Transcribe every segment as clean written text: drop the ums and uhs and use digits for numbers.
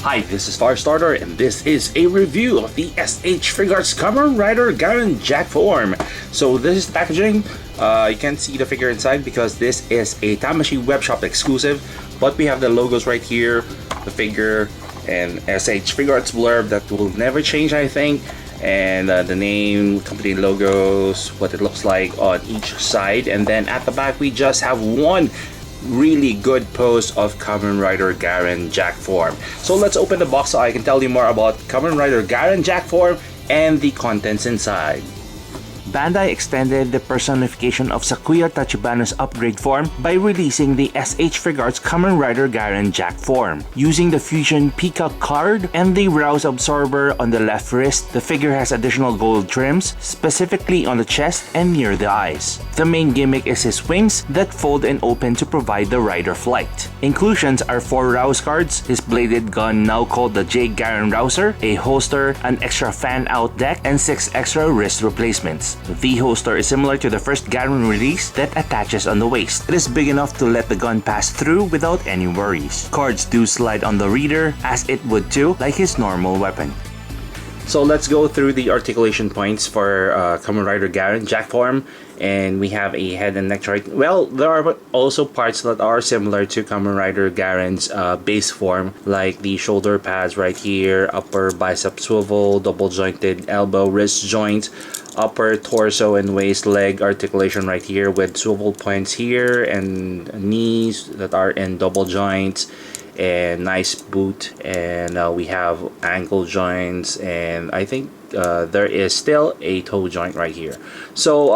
Hi, this is Firestarter, and this is a review of the SH Figuarts Kamen Rider Garren Jack form. So this is the packaging. You can't see the figure inside because this is a Tamashii webshop exclusive, but we have the logos right here, the figure, and SH Figuarts blurb that will never change, I think, and the name, company logos, what it looks like on each side, and then at the back we just have one really good pose of Kamen Rider Garren Jack form. So let's open the box so I can tell you more about Kamen Rider Garren Jack form and the contents inside. Bandai extended the personification of Sakuya Tachibana's upgrade form by releasing the SH Figuarts Kamen Rider Garren Jack form. Using the Fusion Peacock card and the Rouse Absorber on the left wrist, the figure has additional gold trims, specifically on the chest and near the eyes. The main gimmick is his wings that fold and open to provide the rider flight. Inclusions are 4 Rouse cards, his bladed gun now called the J. Garren Rouser, a holster, an extra fan-out deck, and 6 extra wrist replacements. The holster is similar to the first Garren release that attaches on the waist. It is big enough to let the gun pass through without any worries. Cards do slide on the reader, as it would too, like his normal weapon. So let's go through the articulation points for Kamen Rider Garren Jack form. And we have a head and neck joint. Well, there are also parts that are similar to Kamen Rider Garren's base form, like the shoulder pads right here, upper bicep swivel, double jointed elbow wrist joint, upper torso and waist leg articulation right here with swivel points here, and knees that are in double joints, and nice boot, and we have ankle joints, and I think there is still a toe joint right here. So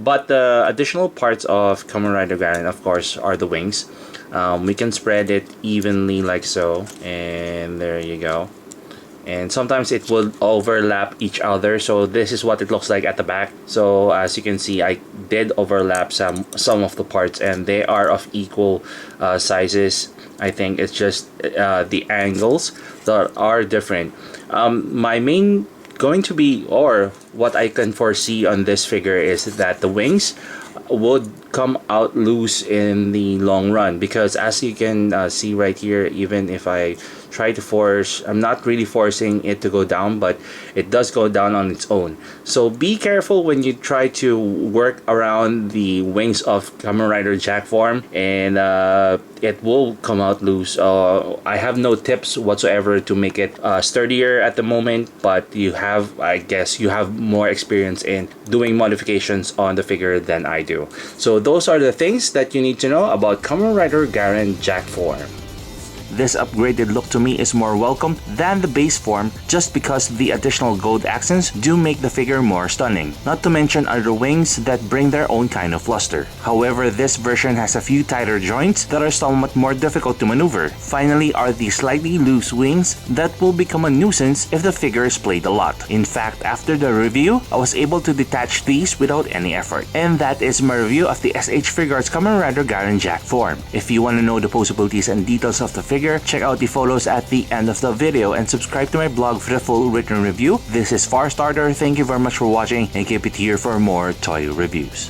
but the additional parts of Kamen Rider Garren, of course, are the wings. We can spread it evenly like so, and there you go. And sometimes it will overlap each other, so this is what it looks like at the back. So as you can see, I did overlap some of the parts, and they are of equal sizes. I think it's just the angles that are different. My main going to be, or what I can foresee on this figure, is that the wings would come out loose in the long run, because as you can see right here, even if I try to force, I'm not really forcing it to go down, but it does go down on its own. So be careful when you try to work around the wings of Kamen Rider Jack form, and it will come out loose. I have no tips whatsoever to make it sturdier at the moment, but you have, I guess you have more experience in doing modifications on the figure than I do. So those are the things that you need to know about Kamen Rider Garren Jack form. This upgraded look to me is more welcome than the base form, just because the additional gold accents do make the figure more stunning, not to mention other wings that bring their own kind of luster. However, this version has a few tighter joints that are somewhat more difficult to maneuver. Finally are the slightly loose wings that will become a nuisance if the figure is played a lot. In fact, after the review, I was able to detach these without any effort. And that is my review of the SH Figuarts Kamen Rider Garren Jack form. If you want to know the possibilities and details of the figure, check out the photos at the end of the video and subscribe to my blog for the full written review. This is Firestarter. Thank you very much for watching, and keep it here for more toy reviews.